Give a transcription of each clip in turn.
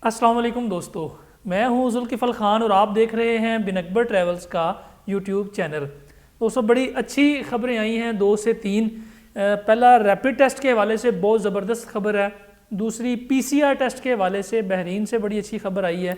अस्सलाम वालेकुम दोस्तों, मैं हूं जुल्किफल खान और आप देख रहे हैं बिन अकबर ट्रैवल्स का यूट्यूब चैनल। दोस्तों बड़ी अच्छी खबरें आई हैं, 2 से 3। पहला रैपिड टेस्ट के हवाले से बहुत ज़बरदस्त खबर है। दूसरी पीसीआर टेस्ट के हवाले से बहरीन से बड़ी अच्छी खबर आई है,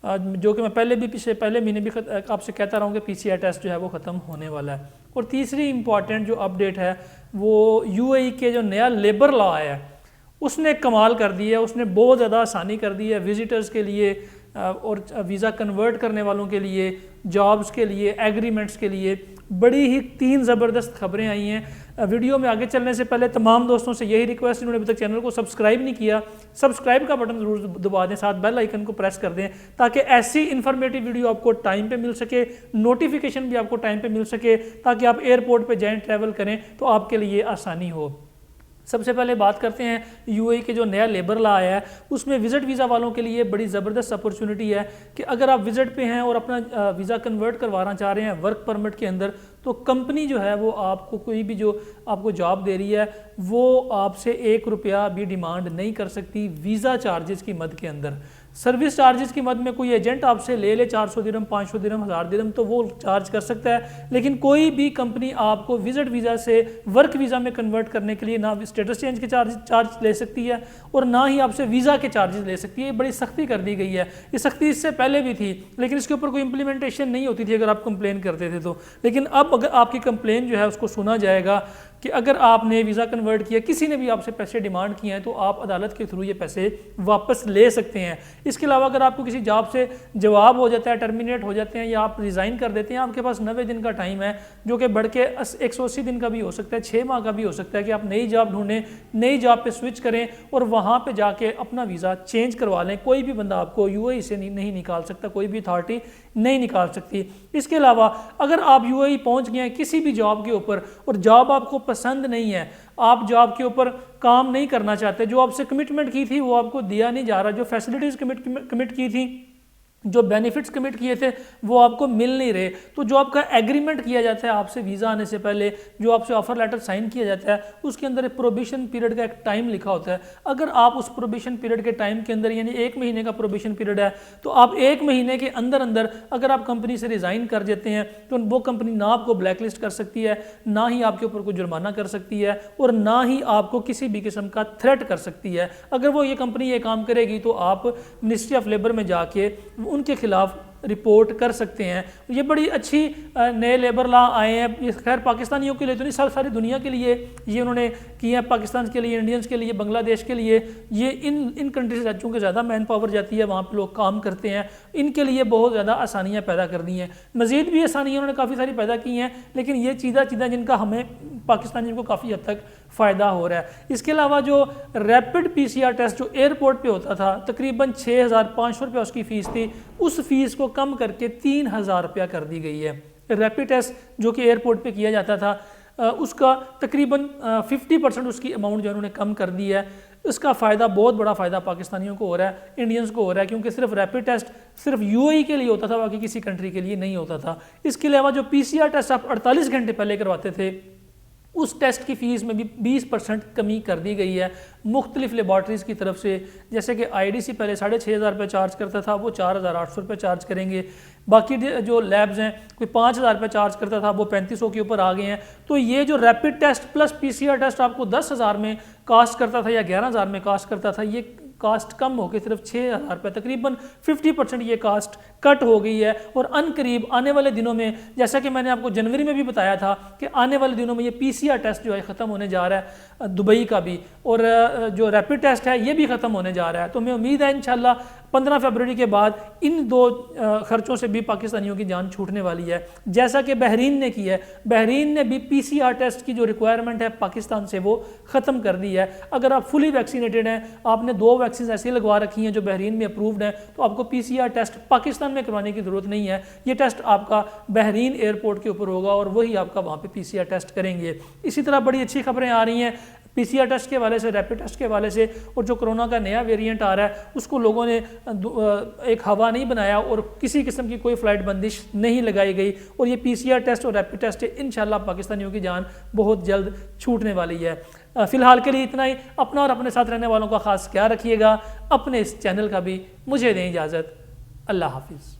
जो कि मैं पहले महीने भी आपसे कहता रहा हूँ कि पीसीआर टेस्ट जो है वो ख़त्म होने वाला है। और तीसरी इम्पॉर्टेंट जो अपडेट है वो यूएई के जो नया लेबर लॉ आया है उसने कमाल कर दी है। उसने बहुत ज़्यादा आसानी कर दी है विजिटर्स के लिए और वीज़ा कन्वर्ट करने वालों के लिए, जॉब्स के लिए, एग्रीमेंट्स के लिए। बड़ी ही 3 ज़बरदस्त खबरें आई हैं। वीडियो में आगे चलने से पहले तमाम दोस्तों से यही रिक्वेस्ट, जिन्होंने अभी तक चैनल को सब्सक्राइब नहीं किया, सब्सक्राइब का बटन ज़रूर दबा दें, साथ बेल आइकन को प्रेस कर दें ताकि ऐसी इन्फॉर्मेटिव वीडियो आपको टाइम पे मिल सके, नोटिफिकेशन भी आपको टाइम पे मिल सके, ताकि आप एयरपोर्ट पे जाएं, ट्रैवल करें तो आपके लिए आसानी हो। सबसे पहले बात करते हैं यूएई के जो नया लेबर लॉ आया है उसमें विज़िट वीज़ा वालों के लिए बड़ी ज़बरदस्त अपॉर्चुनिटी है कि अगर आप विज़िट पे हैं और अपना वीज़ा कन्वर्ट करवाना चाह रहे हैं वर्क परमिट के अंदर, तो कंपनी जो है वो आपको कोई भी जो आपको जॉब दे रही है वो आपसे 1 रुपया भी डिमांड नहीं कर सकती वीज़ा चार्जेस की मद के अंदर। सर्विस चार्जेस की मद में कोई एजेंट आपसे ले 400 दिरहम, 500 दिरहम, 1000 दिरहम तो वो चार्ज कर सकता है, लेकिन कोई भी कंपनी आपको विजिट वीज़ा से वर्क वीज़ा में कन्वर्ट करने के लिए ना स्टेटस चेंज के चार्ज ले सकती है और ना ही आपसे वीज़ा के चार्जेस ले सकती है। बड़ी सख्ती कर दी गई है। ये सख्ती इससे पहले भी थी लेकिन इसके ऊपर कोई इंप्लीमेंटेशन नहीं होती थी अगर आप कंप्लेन करते थे तो। लेकिन अब अगर आपकी कंप्लेन जो है उसको सुना जाएगा कि अगर आपने वीज़ा कन्वर्ट किया, किसी ने भी आपसे पैसे डिमांड किए हैं तो आप अदालत के थ्रू ये पैसे वापस ले सकते हैं। इसके अलावा अगर आपको किसी जॉब से जवाब हो जाता है, टर्मिनेट हो जाते हैं या आप रिज़ाइन कर देते हैं, आपके पास 90 दिन का टाइम है जो कि बढ़ के 180 दिन का भी हो सकता है, 6 माह का भी हो सकता है कि आप नई जॉब ढूंढें, नई जॉब पे स्विच करें और वहाँ पे जाके अपना वीज़ा चेंज करवा लें। कोई भी बंदा आपको यूएई से नहीं निकाल सकता, कोई भी अथॉरिटी नहीं निकाल सकती। इसके अलावा अगर आप यूएई पहुँच गए हैं किसी भी जॉब के ऊपर और जॉब आपको पसंद नहीं है, आप जॉब के ऊपर काम नहीं करना चाहते, जो आपसे कमिटमेंट की थी वो आपको दिया नहीं जा रहा, जो फैसिलिटीज़ कमिट की थी, जो बेनिफिट्स कमिट किए थे वो आपको मिल नहीं रहे, तो जो आपका एग्रीमेंट किया जाता है आपसे वीज़ा आने से पहले, जो आपसे ऑफर लेटर साइन किया जाता है उसके अंदर एक प्रोबिशन पीरियड का एक टाइम लिखा होता है। अगर आप उस प्रोबिशन पीरियड के टाइम के अंदर, यानी 1 महीने का प्रोबिशन पीरियड है, तो आप 1 महीने के अंदर अंदर अगर आप कंपनी से रिज़ाइन कर देते हैं तो वो कंपनी ना आपको ब्लैकलिस्ट कर सकती है, ना ही आपके ऊपर कोई जुर्माना कर सकती है और ना ही आपको किसी भी किस्म का थ्रेट कर सकती है। अगर वो ये कंपनी ये काम करेगी तो आप मिनिस्ट्री ऑफ लेबर में जाके उनके खिलाफ रिपोर्ट कर सकते हैं। ये बड़ी अच्छी नए लेबर लॉ आए हैं। ये खैर पाकिस्तानियों के लिए तो नहीं, सारी दुनिया के लिए ये उन्होंने किए हैं, पाकिस्तान के लिए, इंडियंस के लिए, बांग्लादेश के लिए। ये इन कंट्रीज से चूँकि ज़्यादा मैन पावर जाती है, वहाँ पे लोग काम करते हैं, इनके लिए बहुत ज़्यादा आसानियाँ पैदा कर दी हैं। मज़ीद भी आसानियाँ उन्होंने काफ़ी सारी पैदा की हैं, लेकिन ये चीज़ें जिनका हमें पाकिस्तानियों को काफ़ी हद तक फ़ायदा हो रहा है। इसके अलावा जो रैपिड पीसीआर टेस्ट जो एयरपोर्ट पे होता था, तकरीबन 6500 रुपये उसकी फ़ीस थी, उस फीस को कम करके 3000 रुपया कर दी गई है। रैपिड टेस्ट जो कि एयरपोर्ट पे किया जाता था उसका तकरीबन 50% उसकी अमाउंट जो उन्होंने कम कर दी है। इसका फ़ायदा, बहुत बड़ा फ़ायदा पाकिस्तानियों को हो रहा है, इंडियंस को हो रहा है, क्योंकि सिर्फ रैपिड टेस्ट सिर्फ यूएई के लिए होता था, बाकी किसी कंट्री के लिए नहीं होता था। इसके अलावा जो पीसीआर टेस्ट आप 48 घंटे पहले करवाते थे उस टेस्ट की फ़ीस में भी 20% कमी कर दी गई है मुख्तलिफ लेबॉर्ट्रीज़ की तरफ से। जैसे कि आईडीसी पहले 6500 रुपये चार्ज करता था, वो 4800 रुपये चार्ज करेंगे। बाकी जो लैब्स हैं कोई 5000 रुपये चार्ज करता था, वो 3500 के ऊपर आ गए हैं। तो ये जो rapid test plus PCR test आपको 10,000 में कास्ट करता था या 11,000 में कास्ट करता था, ये कास्ट कम हो के सिर्फ 6000 रुपये, तकरीबन 50% ये कास्ट कट हो गई है। और अनकरीब आने वाले दिनों में, जैसा कि मैंने आपको जनवरी में भी बताया था कि आने वाले दिनों में ये पीसीआर टेस्ट जो है ख़त्म होने जा रहा है, दुबई का भी, और जो रैपिड टेस्ट है ये भी ख़त्म होने जा रहा है। तो हमें उम्मीद है इंशाल्लाह 15 फरवरी के बाद इन 2 खर्चों से भी पाकिस्तानियों की जान छूटने वाली है, जैसा कि बहरीन ने किया है। बहरीन ने भी पीसीआर टेस्ट की जो रिक्वायरमेंट है पाकिस्तान से वो ख़त्म कर दी है। अगर आप फुली वैक्सीनेटेड हैं, आपने 2 वैक्सीन ऐसी लगवा रखी हैं जो बहरीन में अप्रूव्ड हैं, तो आपको पीसीआर टेस्ट पाकिस्तान में करवाने की ज़रूरत नहीं है। ये टेस्ट आपका बहरीन एयरपोर्ट के ऊपर होगा और वही आपका वहाँ पे पीसीआर टेस्ट करेंगे। इसी तरह बड़ी अच्छी खबरें आ रही हैं پی سی آر ٹیسٹ کے حوالے سے، ریپڈ ٹیسٹ کے حوالے سے، اور جو کرونا کا نیا ویریئنٹ آ رہا ہے اس کو لوگوں نے ایک ہوا نہیں بنایا اور کسی قسم کی کوئی فلائٹ بندش نہیں لگائی گئی، اور یہ پی سی آر ٹیسٹ اور ریپڈ ٹیسٹ انشاءاللہ پاکستانیوں کی جان بہت جلد چھوٹنے والی ہے۔ فی الحال کے لیے اتنا ہی۔ اپنا اور اپنے ساتھ رہنے والوں کا خاص خیال رکھیے گا، اپنے اس چینل کا بھی۔ مجھے دیں اجازت، اللہ حافظ۔